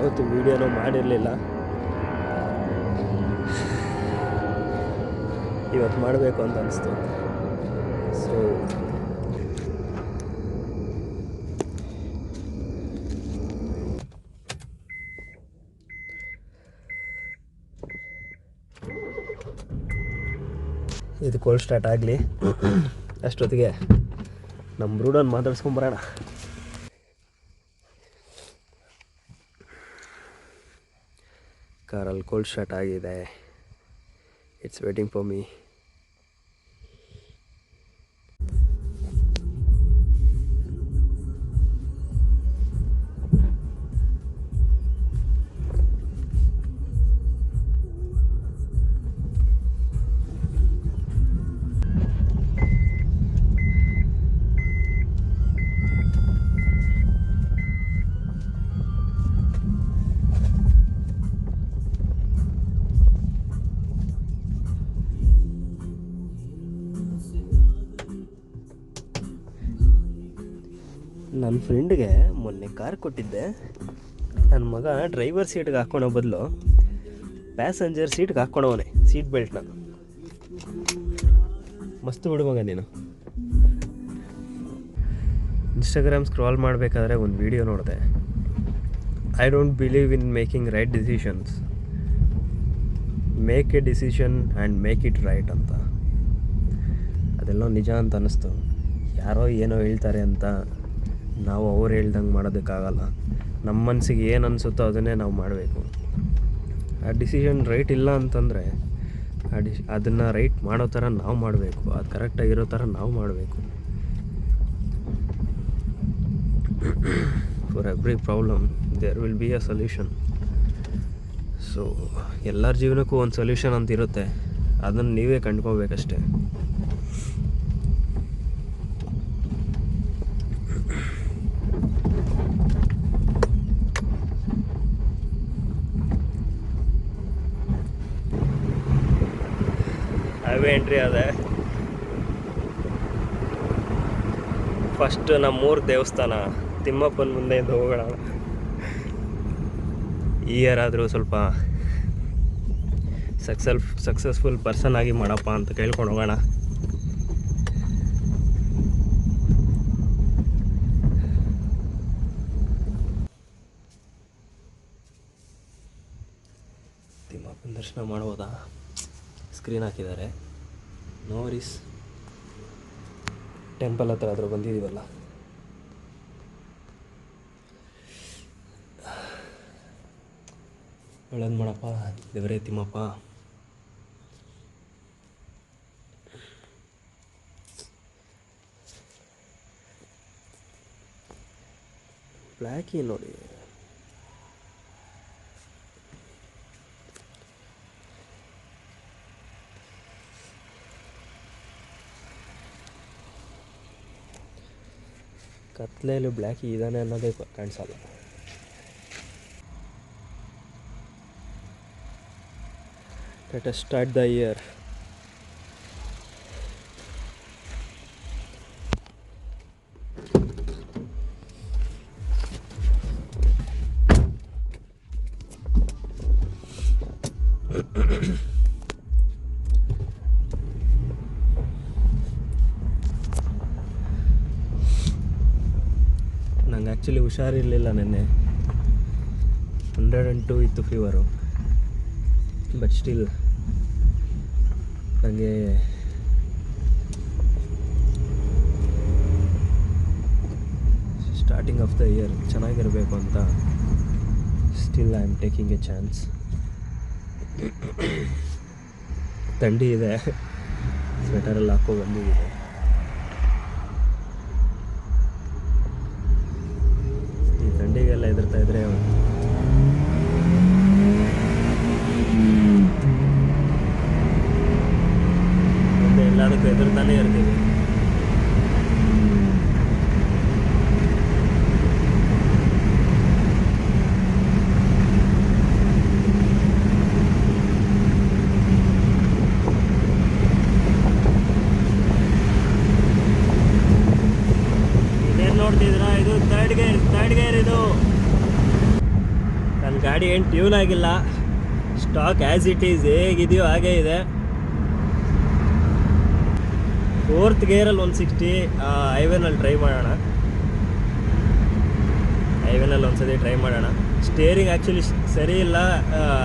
ಯಾವತ್ತು ವೀಡಿಯೋನೂ ಮಾಡಿರಲಿಲ್ಲ, ಇವತ್ತು ಮಾಡಬೇಕು ಅಂತ ಅನಿಸ್ತು. ಸೊ ಇದು ಕೋಲ್ಡ್ ಸ್ಟಾರ್ಟ್ ಆಗಲಿ, ಅಷ್ಟೊತ್ತಿಗೆ ನಮ್ಮ ಬ್ರೂಡನ್ನು ಮಾತಾಡ್ಸ್ಕೊಂಬರೋಣ. ಕಾರಲ್ಲಿ ಕೋಲ್ಡ್ ಸ್ಟಾರ್ಟ್ ಆಗಿದೆ. It's waiting for me. ನನ್ನ ಫ್ರೆಂಡ್ಗೆ ಮೊನ್ನೆ ಕಾರ್ ಕೊಟ್ಟಿದ್ದೆ. ನನ್ನ ಮಗ ಡ್ರೈವರ್ ಸೀಟ್ಗೆ ಹಾಕ್ಕೊಳೋ ಬದಲು ಪ್ಯಾಸೆಂಜರ್ ಸೀಟ್ಗೆ ಹಾಕ್ಕೊಳವನೆ ಸೀಟ್ ಬೆಲ್ಟ್ನ. ಮಸ್ತ್ ಬಿಡು ಮಗ ನೀನು. ಇನ್ಸ್ಟಾಗ್ರಾಮ್ ಸ್ಕ್ರಾಲ್ ಮಾಡಬೇಕಾದ್ರೆ ಒಂದು ವಿಡಿಯೋ ನೋಡಿದೆ. I don't believe in making right decisions, make A decision and make it right ಅಂತ. ಅದೆಲ್ಲೋ ನಿಜ ಅಂತ ಅನ್ನಿಸ್ತು. ಯಾರೋ ಏನೋ ಹೇಳ್ತಾರೆ ಅಂತ ನಾವು ಅವ್ರು ಹೇಳ್ದಂಗೆ ಮಾಡೋದಕ್ಕಾಗಲ್ಲ. ನಮ್ಮ ಮನಸ್ಸಿಗೆ ಏನು ಅನಿಸುತ್ತೋ ಅದನ್ನೇ ನಾವು ಮಾಡಬೇಕು. ಆ ಡಿಸಿಷನ್ ರೈಟ್ ಇಲ್ಲ ಅಂತಂದರೆ ಅದನ್ನು ರೈಟ್ ಮಾಡೋ ಥರ ನಾವು ಮಾಡಬೇಕು. ಅದು ಕರೆಕ್ಟಾಗಿರೋ ಥರ ನಾವು ಮಾಡಬೇಕು. For every problem there will be a solution. So ಎಲ್ಲರ ಜೀವನಕ್ಕೂ ಒಂದು ಸೊಲ್ಯೂಷನ್ ಅಂತ ಇರುತ್ತೆ, ಅದನ್ನು ನೀವೇ ಕಂಡ್ಕೋಬೇಕಷ್ಟೆ. ಹೈವೇ ಎಂಟ್ರಿ ಅದೇ. ಫಸ್ಟ್ ನಮ್ಮೂರು ದೇವಸ್ಥಾನ ತಿಮ್ಮಪ್ಪನ ಮುಂದೆಯಿಂದ ಹೋಗೋಣ. ಈ ಇಯರ್ ಆದರೂ ಸ್ವಲ್ಪ ಸಕ್ಸಸ್ಫುಲ್ ಪರ್ಸನ್ ಆಗಿ ಮಾಡಪ್ಪ ಅಂತ ಕೇಳ್ಕೊಂಡು ಹೋಗೋಣ. ತಿಮ್ಮಪ್ಪನ ದರ್ಶನ ಮಾಡ್ಬೋದಾ? ಸ್ಕ್ರೀನ್ ಹಾಕಿದ್ದಾರೆ. No worries. ಟೆಂಪಲ್ ಹತ್ರ ಆದರೂ ಬಂದಿದ್ದೀವಲ್ಲ. ಒಳ್ಳೇದು ಮಾಡಪ್ಪ ದೇವರೇ ತಿಮ್ಮಪ್ಪ. ಬ್ಲ್ಯಾಕಿ ನೋಡಿ. ಕತ್ಲೆಯಲ್ಲಿ ಬ್ಲ್ಯಾಕಿ ಇದ್ದಾನೆ ಅನ್ನೋದೇ ಕಾಣಿಸಲ್ಲ. Let us start the year. ನಂಗೆ ಆ್ಯಕ್ಚುಲಿ ಹುಷಾರಿರಲಿಲ್ಲ ನೆನ್ನೆ. 102 ಇತ್ತು ಫೀವರು. ಬಟ್ ಸ್ಟಿಲ್ ನನಗೆ ಸ್ಟಾರ್ಟಿಂಗ್ ಆಫ್ ದ ಇಯರ್ ಚೆನ್ನಾಗಿರಬೇಕು ಅಂತ still I am taking A chance. ಥಂಡಿ ಇದೆ, ಸ್ವೆಟರೆಲ್ಲ ಹಾಕೋ ಬಂದಿದೆ. ಈ ಥಂಡಿಗೆಲ್ಲ ಹೆದರ್ತಾ ಇದ್ರೆ ಮುಂದೆ ಎಲ್ಲದಕ್ಕೂ ಹೆದರ್ತಾನೆ ಇರ್ತೀವಿ. ಗಾಡಿ ಏನು ಟ್ಯೂನ್ ಆಗಿಲ್ಲ, ಸ್ಟಾಕ್ ಆ್ಯಸ್ ಇಟ್ ಈಸ್ ಹೇಗಿದೆಯೋ ಹಾಗೇ ಇದೆ. 4th ಗೇರಲ್ಲಿ 160 ಹೈವೇನಲ್ಲಿ ಟ್ರೈ ಮಾಡೋಣ. ಹೈವೇನಲ್ಲಿ ಒಂದ್ಸತಿ ಟ್ರೈ ಮಾಡೋಣ. ಸ್ಟೇರಿಂಗ್ ಆ್ಯಕ್ಚುಲಿ ಸರಿ ಇಲ್ಲ,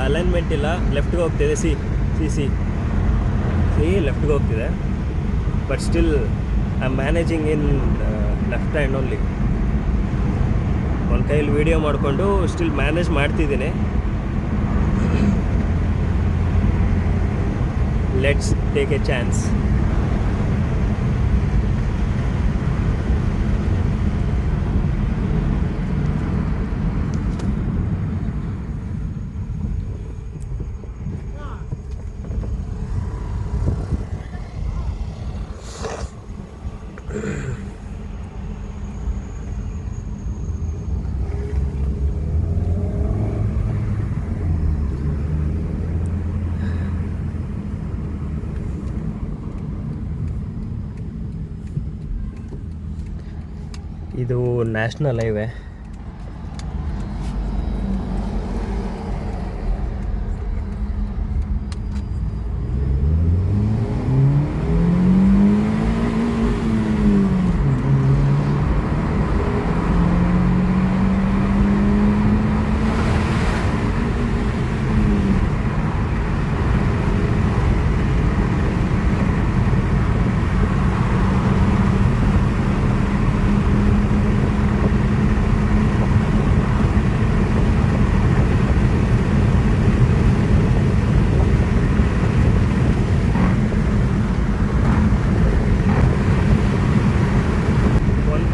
ಅಲೈನ್ಮೆಂಟ್ ಇಲ್ಲ, ಲೆಫ್ಟ್ಗೆ ಹೋಗ್ತಿದೆ. ಸಿ ಲೆಫ್ಟ್ಗೆ ಹೋಗ್ತಿದೆ. But still I am managing in left hand only. ಒಂದು ಕೈಯಲ್ಲಿ ವೀಡಿಯೋ ಮಾಡಿಕೊಂಡು ಸ್ಟಿಲ್ ಮ್ಯಾನೇಜ್ ಮಾಡ್ತಿದ್ದೀನಿ. Let's take A chance. ಇದು ನ್ಯಾಷನಲ್ ಹೈವೇ.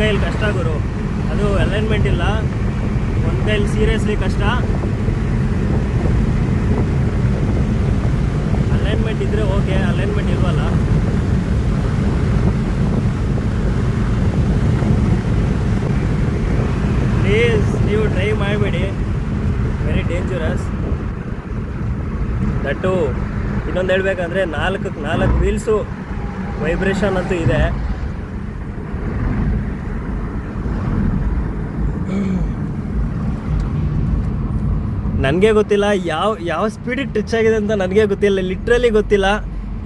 ಕೈಯಲ್ಲಿ ಕಷ್ಟ ಗುರು, ಅದು ಅಲೈನ್ಮೆಂಟ್ ಇಲ್ಲ. ಒಂದು ಕೈಯಲ್ಲಿ ಸೀರಿಯಸ್ಲಿ ಕಷ್ಟ. ಅಲೈನ್ಮೆಂಟ್ ಇದ್ದರೆ ಓಕೆ, ಅಲೈನ್ಮೆಂಟ್ ಇಲ್ವಲ್ಲ. ಪ್ಲೀಸ್ ನೀವು ಟ್ರೈ ಮಾಡಬೇಡಿ, ವೆರಿ ಡೇಂಜರಸ್. ದಟ್ಟು ಇನ್ನೊಂದು ಹೇಳ್ಬೇಕಂದ್ರೆ 4 ವೀಲ್ಸು ವೈಬ್ರೇಷನ್ ಅಂತೂ ಇದೆ. ನನಗೆ ಗೊತ್ತಿಲ್ಲ ಯಾವ ಸ್ಪೀಡಿಗೆ ಟಚ್ ಆಗಿದೆ ಅಂತ, ನನಗೆ ಗೊತ್ತಿಲ್ಲ, ಲಿಟ್ರಲಿ ಗೊತ್ತಿಲ್ಲ.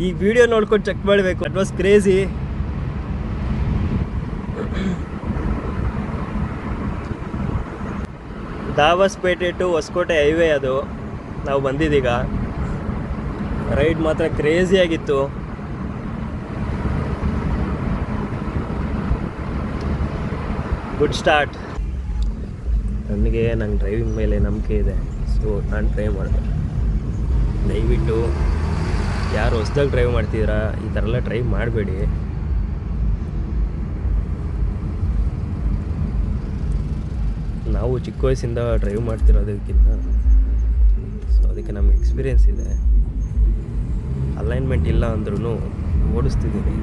ಈ ವಿಡಿಯೋ ನೋಡ್ಕೊಂಡು ಚೆಕ್ ಮಾಡಬೇಕು. That was crazy. Dabaspete to Hosakote highway ಅದು ನಾವು ಬಂದಿದ್ದೀಗ. ರೈಡ್ ಮಾತ್ರ ಕ್ರೇಜಿ ಆಗಿತ್ತು. Good start. ನಂಗೆ ಡ್ರೈವಿಂಗ್ ಮೇಲೆ ನಂಬಿಕೆ ಇದೆ, ಸೊ ನಾನು ಟ್ರೈ ಮಾಡಿದೆ. ದಯವಿಟ್ಟು ಯಾರು ಹೊಸ್ದಾಗಿ ಡ್ರೈವ್ ಮಾಡ್ತಿದ್ದೀರಾ ಈ ಥರ ಎಲ್ಲ ಟ್ರೈ ಮಾಡಬೇಡಿ. ನಾವು ಚಿಕ್ಕ ವಯಸ್ಸಿಂದ ಡ್ರೈವ್ ಮಾಡ್ತಿರೋದಕ್ಕಿಂತ ಸೊ ಅದಕ್ಕೆ ನಮಗೆ ಎಕ್ಸ್ಪೀರಿಯೆನ್ಸ್ ಇದೆ. ಅಲೈನ್ಮೆಂಟ್ ಇಲ್ಲ ಅಂದ್ರೂ ಓಡಿಸ್ತಿದ್ದೀನಿ.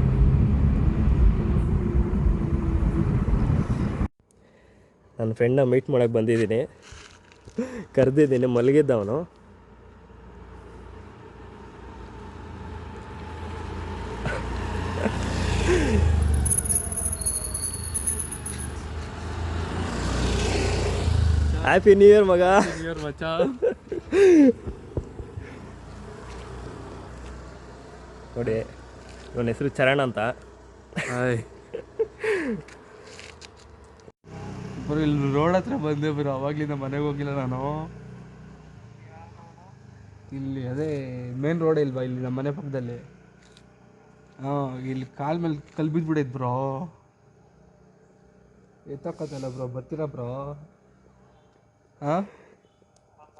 ನನ್ನ ಫ್ರೆಂಡ್ನ ಮೀಟ್ ಮಾಡೋಕ್ಕೆ ಬಂದಿದ್ದೀನಿ, ಕರೆದಿದ್ದೀನಿ. ಮಲಗಿದ್ದವನು. ಹ್ಯಾಪಿ ನ್ಯೂ ಇಯರ್ ಮಗ. ನೋಡಿ, ನನ್ನ ಹೆಸರು ಚರಣ್ ಅಂತ. ಬರೋ ಇಲ್ಲಿ ರೋಡ್ ಹತ್ರ ಬಂದೆ ಬರೋ. ಅವಾಗ್ಲಿಂದ ಮನೆಗೆ ಹೋಗಿಲ್ಲ ನಾನು. ಇಲ್ಲಿ ಅದೇ ಮೇನ್ ರೋಡ್ ಇಲ್ವಾ ಇಲ್ಲಿ ನಮ್ಮ ಮನೆ ಪಕ್ಕದಲ್ಲಿ. ಇಲ್ಲಿ ಕಾಲ್ ಮೇಲೆ ಕಲ್ ಬಿದ್ಬಿಡೈತೆ ಬ್ರೋ. ಎತ್ತಕ್ಕತ್ತಲ್ಲ ಬ್ರೋ, ಬರ್ತೀರಾ ಬ್ರೋ?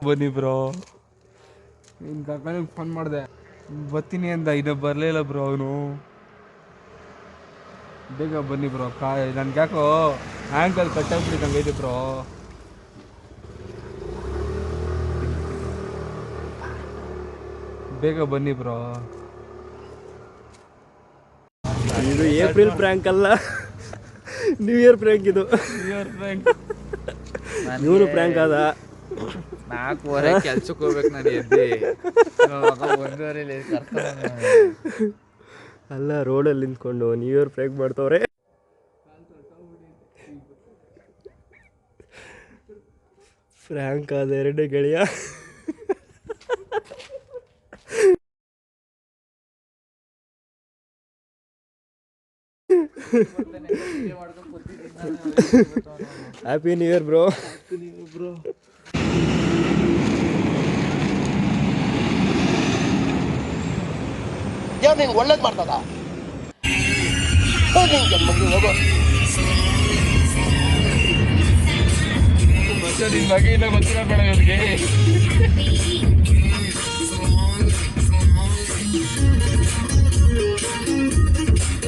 ಬನ್ನಿ ಬ್ರೋ. ನಿನ್ನ ಕಾಕನಿಗೆ ಫೋನ್ ಮಾಡಿದೆ, ಬರ್ತೀನಿ ಅಂದ, ಇನ್ನೂ ಬರಲಿಲ್ಲ ಬ್ರೋ ಅವನು. ಬೇಗ ಬನ್ನಿ ಬ್ರೋ. ನನ್ಗೆ ಯಾಕೋ ಆ್ಯಂಕಲ್ ಕಟ್ಟಾಗ್ಬಿಟ್ಟಿದ್ದಂಗೈತೆ ಬ್ರೋ. ಬೇಗ ಬನ್ನಿ ಬ್ರೋ. ಇದು ಏಪ್ರಿಲ್ ಪ್ರ್ಯಾಂಕ್ ಅಲ್ಲ, ನ್ಯೂ ಇಯರ್ ಪ್ರ್ಯಾಂಕ್. ಇದು ನ್ಯೂ ಇಯರ್ ಪ್ರ್ಯಾಂಕ್. ಇವನು ಪ್ರ್ಯಾಂಕ್ ಆದ. 4:00 ಕೆಲ್ಸಕ್ಕೆ ಹೋಗ್ಬೇಕು ನಾನು. ಎದ್ದಿ 1:30 ಕರ್ಕೊಂಡು ಅಲ್ಲ, ರೋಡಲ್ಲಿ ನಿಂತ್ಕೊಂಡು ನ್ಯೂ ಇಯರ್ ಪ್ರ್ಯಾಂಕ್ ಮಾಡ್ತವ್ರೆ. ಫ್ರ್ಯಾಂಕ್ ಆದ ಎರಡೇ ಗೆಳೆಯ. Happy new year bro. ಯಾರು ನಿಂಗೆ ಒಳ್ಳೇದು ಮಾಡ್ತದ ನಿನ್ ಬಗ್ಗೆ ಇಲ್ಲ ಗೊತ್ತಿಲ್ಲ ಬೇಡ ಇವ್ರಿಗೆ.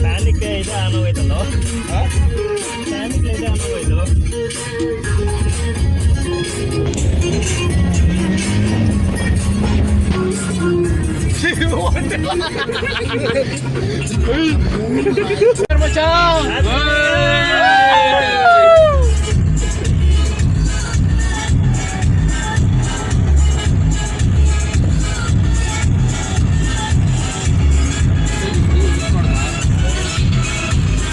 ಪ್ಯಾನಿಕ್ ಇದೆ ಅನ್ನೋಯ್ತಲ್ಲ, ಪ್ಯಾನಿಕ್ ಇದೆ ಅನ್ನೋಯ್ತು. ಮಚ್ಚಾ